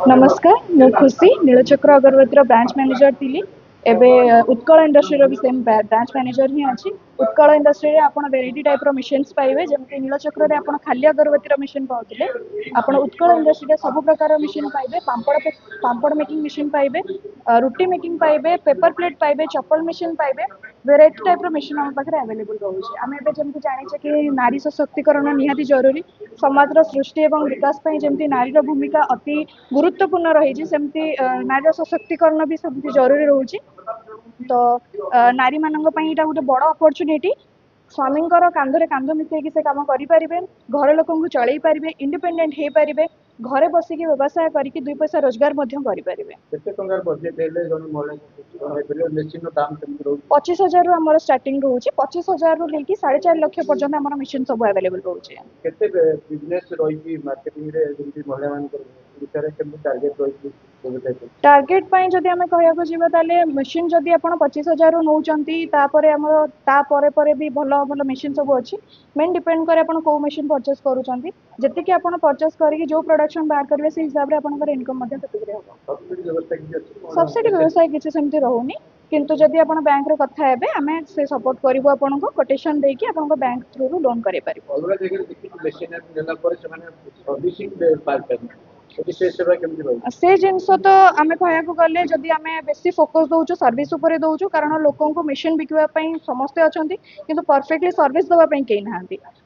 नमस्कार मु खुशी नीलचक्र अगरबत्ती ब्रांच मैनेजर थी एबे उत्कल इंडस्ट्री भी सेम ब्रांच मैनेजर ही अच्छी उत्कल इंडस्ट्री रे आपण वेराइटी टाइप रो मशीन्स पाइबे जमती नीलचक्र रे आपण खाली अगरबत्ती मशीन पाउथिले आपण उत्कल इंडस्ट्री रे सब प्रकार मशीन पाइबे पापड़ मेकिंग मशीन पाइबे रुटी मेकिंग पाइबे पेपर प्लेट पाइबे चप्पल मशीन पाइबे वेराइटी टाइप रो मशीन हम पाखरे अवेलेबल रोचे आम एबे जमती जानिछे कि नारी सशक्तिकरण निहाती जरूरी समाज सृष्टि एवं विकास पई जमती नारी भूमिका अति गुरुत्वपूर्ण रही सेमती नारी सशक्तिकरण भी सेमती जरूरी रोचे तो नारी मानक पई एटा गोटे बड़ अपॉर्चुनिटी स्वामी कांधरे कांध मिसेकी से काम करें घर लोक चल पारे इंडिपेंडेंट हो पारे घरे बसिकी व्यवसाय करके दुई पैसा रोजगार करें 25,000 आम स्टार्टिंग रोचे 25,000 रु लेकिन 4.5 लाख पर्यटन आम मेसीन सब अवेलेबल रोचे टार्गेट पाई जदि आम कहया जीवा ताले मशीन जदि आपण 25,000 नौचंती तापर हमर तापर परे भी भल भल मशीन सब अच्छी मेन डिपेंड करे आपण को मशीन परचेस करूचंती जति कि आपण परचेस करके जो प्रोडक्शन बाहर करबे से हिसाब रे आपनकर इनकम मध्ये ततिक रे हो सब्सिडी व्यवसाय किछि सेमति रहउनी किंतु जदि आपण बैंक रे कथा हेबे आमे से सपोर्ट करबो आपण को कोटेशन दे कि आपण को बैंक थ्रू रो लोन करे पारिबो अलग जगह देखि मशीन नेला पर से माने सर्विसिंग पार से जिनस तो आम कह गले जदि आम बेसी फोकस दौचु सर्विस उपर दौचु कारण लोक मेसीन बिकवाई समस्ते अच्छा किंतु परफेक्टली सर्विस देवाई कहीं ना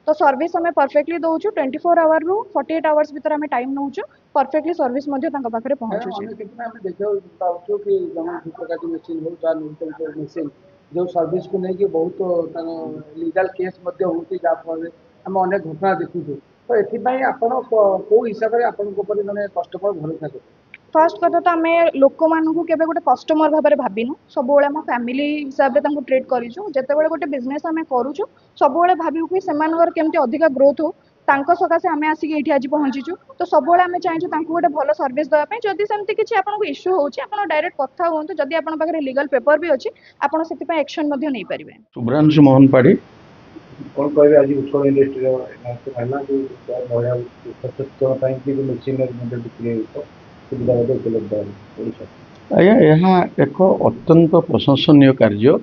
तो सर्विस आम परफेक्टली दौचु 24 आवर रु 48 आवर्स भीतर आम टाइम नौचु परफेक्टली सर्विस पाखे पहुँचुचे जो सर्विस को लेकिन बहुत लीगल केस जहाँफल आम अनेक घटना देखुचु तो ये कौ हिसाब से मैंने कस्टमर भरोसा कर फर्स्ट कथा तो आम लोक मानू के गोटे कस्टमर भाव में भाविनु सब आम फैमिली हिसाब से ट्रीट करूँ जिते गोटे बिजनेस आम करूँ सब भावु कि केमती अधिक ग्रोथ हो तांको सकाशे आम आसिक ये आज पहुँचीचु तो सब आम चाहिए गोटे भल सर्विस देवाई जदि सेमती किसी आपको इश्यू होती डायरेक्ट कथा हूँ जदि आप लीगल पेपर भी अच्छी आपड़ से एक्शन नहीं पारे शुभ्रांशु मोहन पाड़ी कौन कहे आज उत्कल इंडस्ट्री महिला सशक्त मशीनरी आज्ञा यहाँ एक अत्यंत प्रशंसनीय कार्य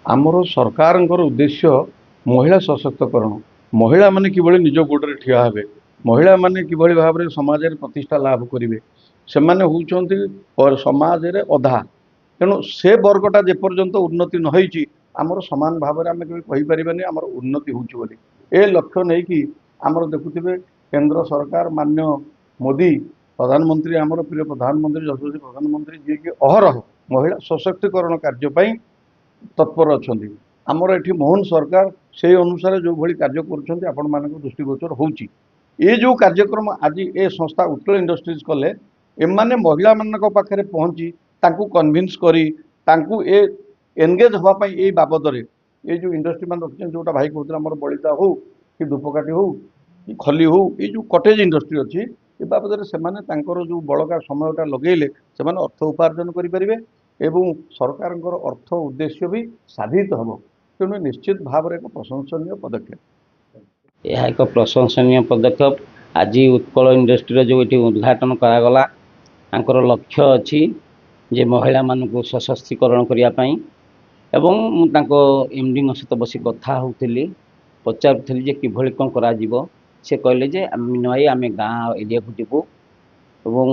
आमर सरकार उद्देश्य महिला सशक्तकरण महिला माने किभली निज गोड़े ठिया हेबे महिला माने किभली भाव में समाज में प्रतिष्ठा लाभ करेंगे से माने होउचंती और समाज रे अधा तेणु से वर्गटा जेपर्यंत उन्नति न होईची आमर समान भाव में आम कहीं पारे आमर उन्नति होची ए लक्ष्य नहीं कि आमर देखुथिबे केंद्र सरकार मान्य मोदी प्रधानमंत्री आमर प्रिय प्रधानमंत्री यशस्वी प्रधानमंत्री जी कि अहरह महिला सशक्तिकरण कार्यपाई तत्पर अच्छा आमर ये मोहन सरकार से अनुसार जो भाई कार्य कर दृष्टिगोचर होची ये जो कार्यक्रम आज ए संस्था उत्कल इंडस्ट्रीज कले एमाने महिला मानक पाखरे पहुँची तांकू कन्विन्स करी तांकू ए एनगेज होगापाई ये बाबद ये जो इंडस्ट्री मान रखिए जोटा भाई कहते आम बलिता हो कि धूपकाठी हो कि खली हो ये जो कटेज इंडस्ट्री अच्छी ए बाबद से जो बड़का समयटा लगेले से अर्थ उपार्जन करें एवं सरकार अर्थ उद्देश्य भी साधित हम तेणु निश्चित भाव में एक प्रशंसनीय पदक्षेप यह एक प्रशंसनीय पदक्षेप आज उत्कल इंडस्ट्री जो ये उद्घाटन करागला लक्ष्य अच्छी जे महिला मानक सशक्तिकरण करने एवं एमडी सहित बस कथा होती पचारूली जे किभली कौन करा से कहले जे नई आम गाँ एरिया को जीवु एवं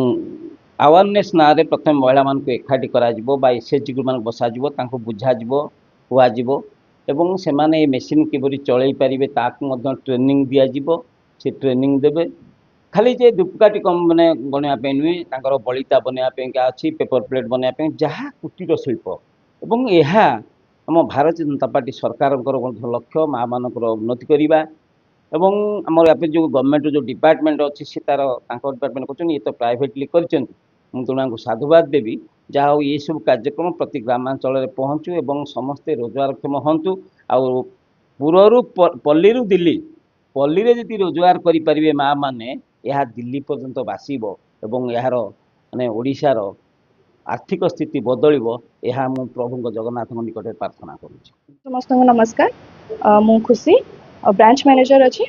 अवेयरनेस ना रे प्रथम महिला मान एकाठी करा एसएचजी ग्रुप मान बसा बुझा हुआ एवं से माने मेसीन किभली चलई पारे ताकू ट्रेनिंग दिज्व से ट्रेनिंग देवे खाली जे धूपकाठी कम मैंने बनवाई नुहे बलिता बनवाई अच्छी पेपर प्लेट बनवाई जहाँ कुटीर शिल्प एवं यह आम भारतीय जनता पार्टी सरकार लक्ष्य माँ मानकर उन्नति करवा एवं आमर यहाँ जो गवर्नमेंट जो डिपार्टमेंट अच्छी से तार डिपार्टमेंट कर ये तो प्राइवेटली कर साधुवाद देवी जहाँ हो ये सब कार्यक्रम प्रति ग्रामांचल में पहुँचू एवं समस्ते रोजगारक्षम हूँ आउ पूर्व पल्ली दिल्ली पल्ली रे जदि रोजगार करें माँ मैंने यह दिल्ली पर्यंत बासिब एवं यार माने ओडिशार आर्थिक स्थिति बदल यह मु प्रभु जगन्नाथ निकट प्रार्थना करुँच समस्त नमस्कार मु खुशी ब्रांच मैनेजर अच्छी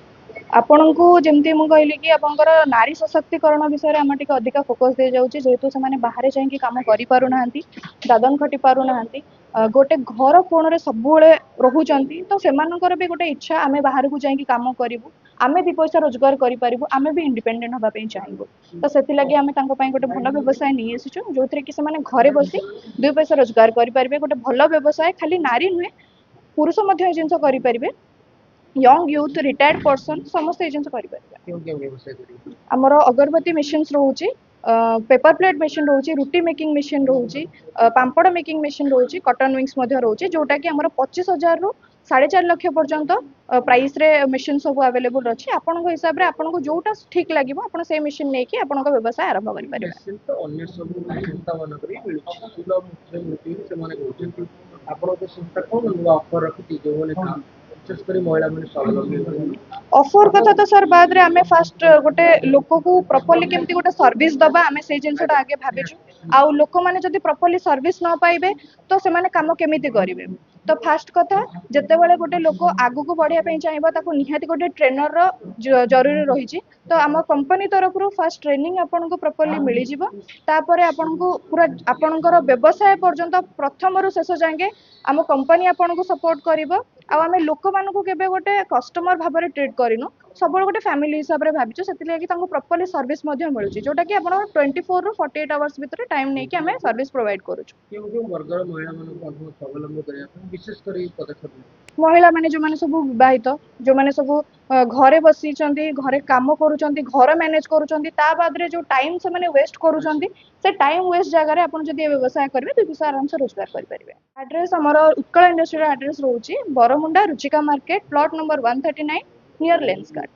ଆପଣଙ୍କୁ ଯେମିତି ମୁଁ କହିଲି କି ଆପଣଙ୍କର ନାରୀ ସଶକ୍ତିକରଣ ବିଷୟରେ ଆମେ ଟିକେ ଅଧିକା ଫୋକସ୍ ଦିଆଯାଉଛି ଯେହେତୁ ସେମାନେ ବାହାରେ ଯାଇକି କାମ କରିପାରୁନାହାନ୍ତି, ଦାଦନ ଖଟି ପାରୁନାହାନ୍ତି, ଗୋଟେ ଘର କୋଣରେ ସବୁବେଳେ ରହୁଛନ୍ତି, ତ ସେମାନଙ୍କର ବି ଗୋଟେ ଇଚ୍ଛା ଆମେ ବାହାରକୁ ଯାଇକି କାମ କରିବୁ, ଆମେ ଦି ପଇସା ରୋଜଗାର କରିପାରିବୁ, ଆମେ ବି ଇଣ୍ଡିପେଣ୍ଡେଣ୍ଟ ହେବା ପାଇଁ ଚାହିଁବୁ। ତ ସେଥିଲାଗି ଆମେ ତାଙ୍କ ପାଇଁ ଗୋଟେ ଭଲ ବ୍ୟବସାୟ ନେଇ ଆସିଛୁ ଯୋଉଥିରେ କି ସେମାନେ ଘରେ ବସି ଦୁଇ ପଇସା ରୋଜଗାର କରିପାରିବେ। ଗୋଟେ ଭଲ ବ୍ୟବସାୟ, ଖାଲି ନାରୀ ନୁହେଁ ପୁରୁଷ ମଧ୍ୟ ଏ ଜିନିଷ କରିପାରିବେ, ୟଙ୍ଗ ୟୁଥ୍ ରିଟାୟାର୍ଡ ପର୍ସନ୍ ସମସ୍ତେ ଏ ଜିନିଷ କରିପାରିବେ। କେଉଁ କେଉଁ ବ୍ୟବସାୟ କରିବେ? ଆମର ଅଗରବତୀ ମେସିନ୍ସ ରହୁଛି, ପେପର ପ୍ଲେଟ୍ ମେସିନ୍ ରହୁଛି, ରୁଟି ମେକିଂ ମେସିନ୍ ରହୁଛି, ପାମ୍ପଡ଼ ମେକିଂ ମେସିନ୍ ରହୁଛି, କଟନ୍ ୱିଙ୍ଗସ୍ ମଧ୍ୟ ରହୁଛି ଯୋଉଟାକି ଆମର 25,000ରୁ 4.5 ଲକ୍ଷ ପର୍ଯ୍ୟନ୍ତ ପ୍ରାଇସ୍ରେ ମେସିନ୍ ସବୁ ଆଭେଲେବୁଲ୍ ଅଛି। ଆପଣଙ୍କ ହିସାବରେ ଆପଣଙ୍କୁ ଯୋଉଟା ଠିକ୍ ଲାଗିବ ଆପଣ ସେଇ ମେସିନ୍ ନେଇକି ଆପଣଙ୍କ ବ୍ୟବସାୟ ଆରମ୍ଭ କରିପାରିବେ। ମେସିନ୍ ତ ଅନ୍ୟ ସବୁ ସଂସ୍ଥାମାନଙ୍କରେ ମିଳୁଛି, ସୁଲଭ ମୂଲ୍ୟରେ ମିଳୁଛି ବୋଲି ସେମାନେ କହୁଛନ୍ତି। ଆପଣଙ୍କ ସଂସ୍ଥା କ'ଣ ନୂଆ ଅଫର୍ ରଖିଛି ଯେଉଁମାନେ ବିଶେଷ କରି ମହିଳାମାନେ ସ୍ୱାବଲମ୍ବୀ ହେବେ? ଅଫର କଥା ତ ସାର୍ ବାଦରେ ଆମେ ଫାଷ୍ଟ ଗୋଟେ ଲୋକକୁ ପ୍ରପରଲି କେମିତି ଗୋଟେ ସର୍ଭିସ୍ ଦବା ଆମେ ସେଇ ଜିନିଷଟା ଆଗେ ଭାବିଛୁ। ଆଉ ଲୋକମାନେ ଯଦି ପ୍ରପରଲି ସର୍ଭିସ୍ ନ ପାଇବେ ତ ସେମାନେ କାମ କେମିତି କରିବେ? ତ ଫାଷ୍ଟ କଥା, ଯେତେବେଳେ ଗୋଟେ ଲୋକ ଆଗକୁ ବଢିବା ପାଇଁ ଚାହିଁବ ତାକୁ ନିହାତି ଗୋଟେ ଟ୍ରେନରର ଜରୁରୀ ରହିଛି। ତ ଆମ କମ୍ପାନୀ ତରଫରୁ ଫାଷ୍ଟ ଟ୍ରେନିଂ ଆପଣଙ୍କୁ ପ୍ରପରଲି ମିଳିଯିବ। ତାପରେ ଆପଣଙ୍କୁ ପୁରା ଆପଣଙ୍କର ବ୍ୟବସାୟ ପର୍ଯ୍ୟନ୍ତ ପ୍ରଥମରୁ ଶେଷ ଯାଏଁ ଆମ କମ୍ପାନୀ ଆପଣଙ୍କୁ ସପୋର୍ଟ କରିବ। ଆଉ ଆମେ ଲୋକମାନଙ୍କୁ କେବେ ଗୋଟେ କଷ୍ଟମର ଭାବରେ ଟ୍ରିଟ୍ କରିନୁ, ସବୁବେଳେ ଗୋଟେ ଫ୍ୟାମିଲି ହିସାବରେ ଭାବିଛୁ। ସେଥିଲାଗି ତାଙ୍କୁ ପ୍ରପରଲି ସର୍ଭିସ୍ ମଧ୍ୟ ମିଳୁଛି ଯୋଉଟାକି ଆପଣ 24ରୁ 48 ଆୱାର୍ସ ଭିତରେ ଟାଇମ୍ ନେଇକି ଆମେ ସର୍ଭିସ୍ ପ୍ରୋଭାଇଡ୍ କରୁଛୁ। କେଉଁ କେଉଁ ବର୍ଗର ମହିଳାମାନଙ୍କୁ ଅଧିକ ସ୍ୱାବଲମ୍ବୀ କରିବା ପାଇଁ ବିଶେଷ କରି ପଦକ୍ଷେପ ନେବେ? ମହିଳାମାନେ ଯୋଉମାନେ ସବୁ ବିବାହିତ, ଯୋଉମାନେ ସବୁ ଘରେ ବସିଛନ୍ତି, ଘରେ କାମ କରୁଛନ୍ତି, ଘର ମ୍ୟାନେଜ୍ କରୁଛନ୍ତି, ତା ବାଦରେ ଯୋଉ ଟାଇମ୍ ସେମାନେ ୱେଷ୍ଟ କରୁଛନ୍ତି, ସେ ଟାଇମ୍ ୱେଷ୍ଟ ଜାଗାରେ ଆପଣ ଯଦି ଏ ବ୍ୟବସାୟ କରିବେ ଦୁଇ ପଇସା ଆରାମସେ ରୋଜଗାର କରିପାରିବେ। ଆଡ୍ରେସ୍ ଆମର ଉତ୍କଳ ଇଣ୍ଡଷ୍ଟ୍ରିର ଆଡ୍ରେସ୍ ରହୁଛି Baramunda Ruchika market, plot number 139 near lens guard.